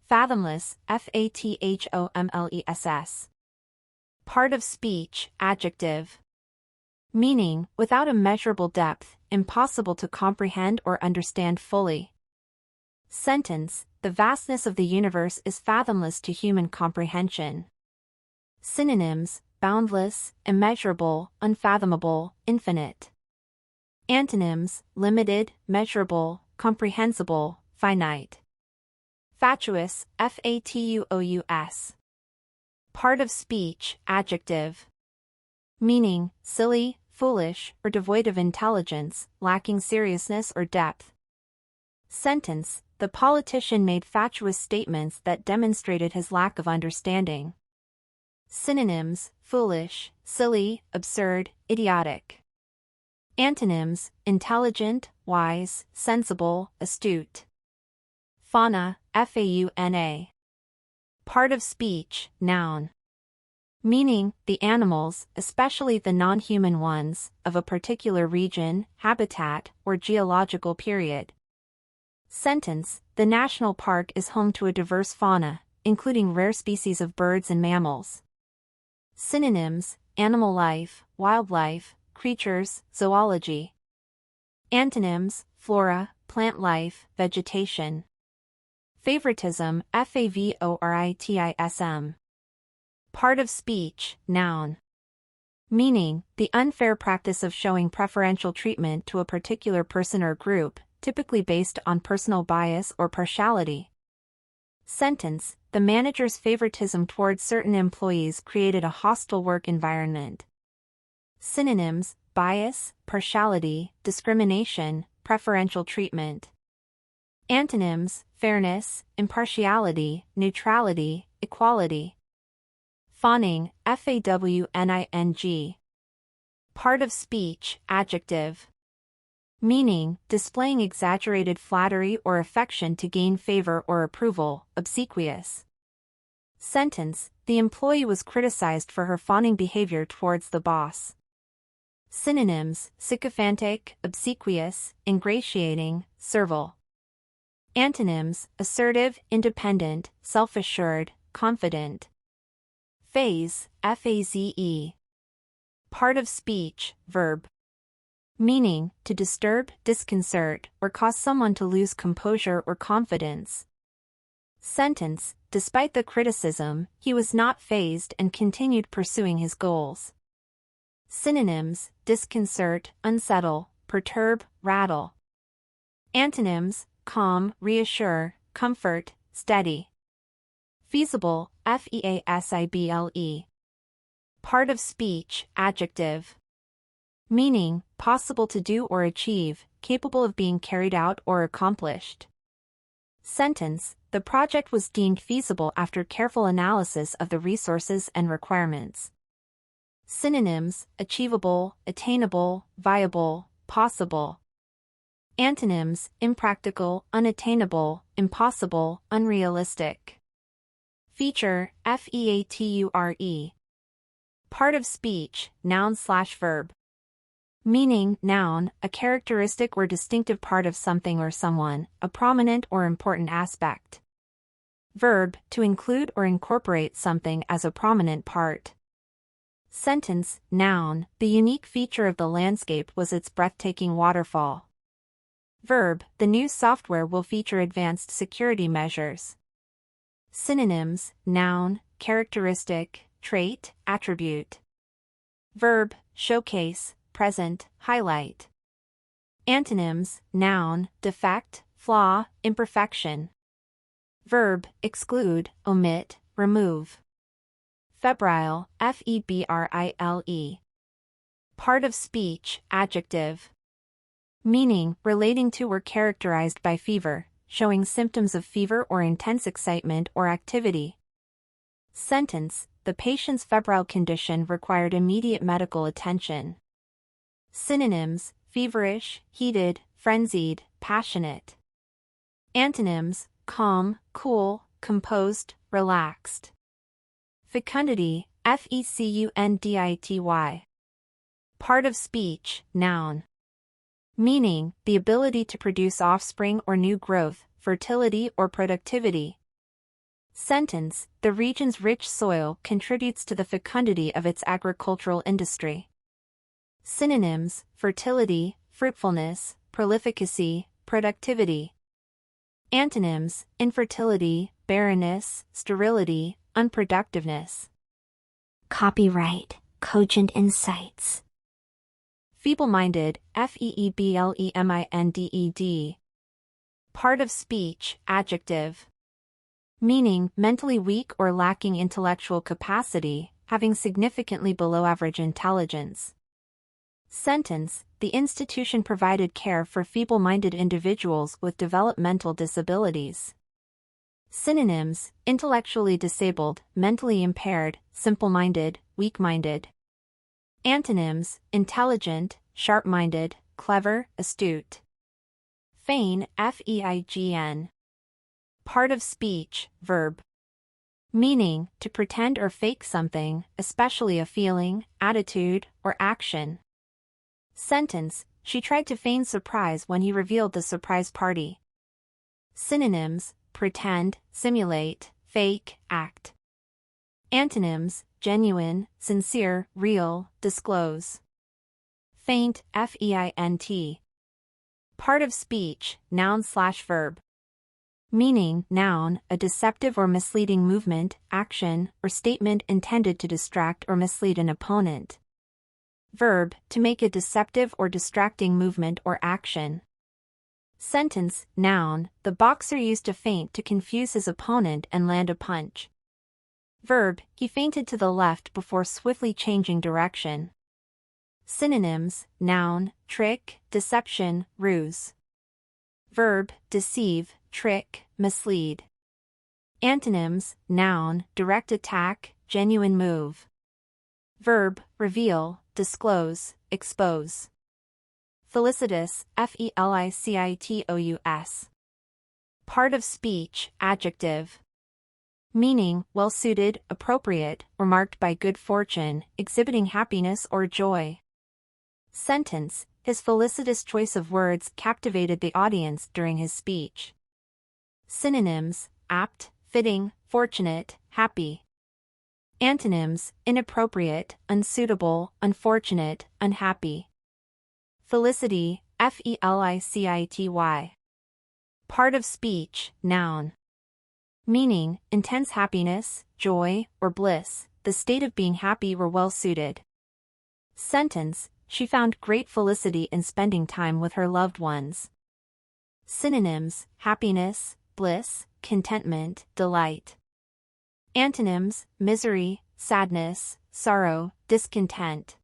Fathomless, Fathomless. Part of speech, adjective. Meaning, without a measurable depth, impossible to comprehend or understand fully. Sentence, the vastness of the universe is fathomless to human comprehension. Synonyms, boundless, immeasurable, unfathomable, infinite. Antonyms, limited, measurable, comprehensible, finite. Fatuous, FATUOUS. Part of speech, adjective. Meaning, silly, foolish, or devoid of intelligence, lacking seriousness or depth. Sentence, the politician made fatuous statements that demonstrated his lack of understanding. Synonyms, foolish, silly, absurd, idiotic. Antonyms, intelligent, wise, sensible, astute. Fauna, FAUNA. Part of speech, noun. Meaning, the animals, especially the non-human ones, of a particular region, habitat, or geological period. Sentence, the national park is home to a diverse fauna, including rare species of birds and mammals. Synonyms, animal life, wildlife, creatures, zoology. Antonyms, flora, plant life, vegetation. Favoritism, FAVORITISM. Part of speech, noun. Meaning, the unfair practice of showing preferential treatment to a particular person or group, typically based on personal bias or partiality. Sentence, the manager's favoritism towards certain employees created a hostile work environment. Synonyms, bias, partiality, discrimination, preferential treatment. Antonyms, fairness, impartiality, neutrality, equality. FAWNING, FAWNING. Part of speech, adjective. Meaning, displaying exaggerated flattery or affection to gain favor or approval, obsequious. Sentence, the employee was criticized for her fawning behavior towards the boss. Synonyms, sycophantic, obsequious, ingratiating, servile. Antonyms, assertive, independent, self-assured, confident. Phase, FAZE. Part of speech, verb. Meaning, to disturb, disconcert, or cause someone to lose composure or confidence. Sentence, despite the criticism, he was not fazed and continued pursuing his goals. Synonyms, disconcert, unsettle, perturb, rattle. Antonyms, calm, reassure, comfort, steady. Feasible, FEASIBLE. Part of speech, adjective. Meaning, possible to do or achieve, capable of being carried out or accomplished. Sentence, the project was deemed feasible after careful analysis of the resources and requirements. Synonyms, achievable, attainable, viable, possible. Antonyms, impractical, unattainable, impossible, unrealistic. Feature, FEATURE. Part of speech, noun/verb. Meaning, noun, a characteristic or distinctive part of something or someone, a prominent or important aspect. Verb, to include or incorporate something as a prominent part. Sentence, noun, the unique feature of the landscape was its breathtaking waterfall. Verb, the new software will feature advanced security measures. Synonyms, noun, characteristic, trait, attribute. Verb, showcase, present, highlight. Antonyms, noun, defect, flaw, imperfection. Verb, exclude, omit, remove. Febrile, FEBRILE. Part of speech, adjective. Meaning, relating to or characterized by fever, showing symptoms of fever or intense excitement or activity. Sentence, the patient's febrile condition required immediate medical attention. Synonyms, feverish, heated, frenzied, passionate. Antonyms, calm, cool, composed, relaxed. Fecundity, FECUNDITY. Part of speech, noun. Meaning, the ability to produce offspring or new growth, fertility or productivity. Sentence: the region's rich soil contributes to the fecundity of its agricultural industry. Synonyms: fertility, fruitfulness, prolificacy, productivity. Antonyms: infertility, barrenness, sterility, unproductiveness. Copyright Cogent Insights. Feeble-minded, FEEBLE-MINDED. Part of speech, adjective. Meaning, mentally weak or lacking intellectual capacity, having significantly below average intelligence. Sentence: the institution provided care for feeble-minded individuals with developmental disabilities. Synonyms: intellectually disabled, mentally impaired, simple-minded, weak-minded. Antonyms: intelligent, sharp-minded, clever, astute. Feign, FEIGN. Part of speech, verb. Meaning, to pretend or fake something, especially a feeling, attitude, or action. Sentence: she tried to feign surprise when he revealed the surprise party. Synonyms: pretend, simulate, fake, act. Antonyms: genuine, sincere, real, disclose. Feint, FEINT. Part of speech, noun/verb. Meaning, noun, a deceptive or misleading movement, action, or statement intended to distract or mislead an opponent. Verb, to make a deceptive or distracting movement or action. Sentence: noun, the boxer used to feint to confuse his opponent and land a punch. Verb, he feinted to the left before swiftly changing direction. Synonyms: noun, trick, deception, ruse. Verb, deceive, trick, mislead. Antonyms: noun, direct attack, genuine move. Verb, reveal, disclose, expose. Felicitous, FELICITOUS. Part of speech, adjective. Meaning, well-suited, appropriate, or marked by good fortune, exhibiting happiness or joy. Sentence: his felicitous choice of words captivated the audience during his speech. Synonyms: apt, fitting, fortunate, happy. Antonyms: inappropriate, unsuitable, unfortunate, unhappy. Felicity, FELICITY. Part of speech, noun. Meaning, intense happiness, joy, or bliss, the state of being happy or well-suited. Sentence: she found great felicity in spending time with her loved ones. Synonyms: happiness, bliss, contentment, delight. Antonyms: misery, sadness, sorrow, discontent.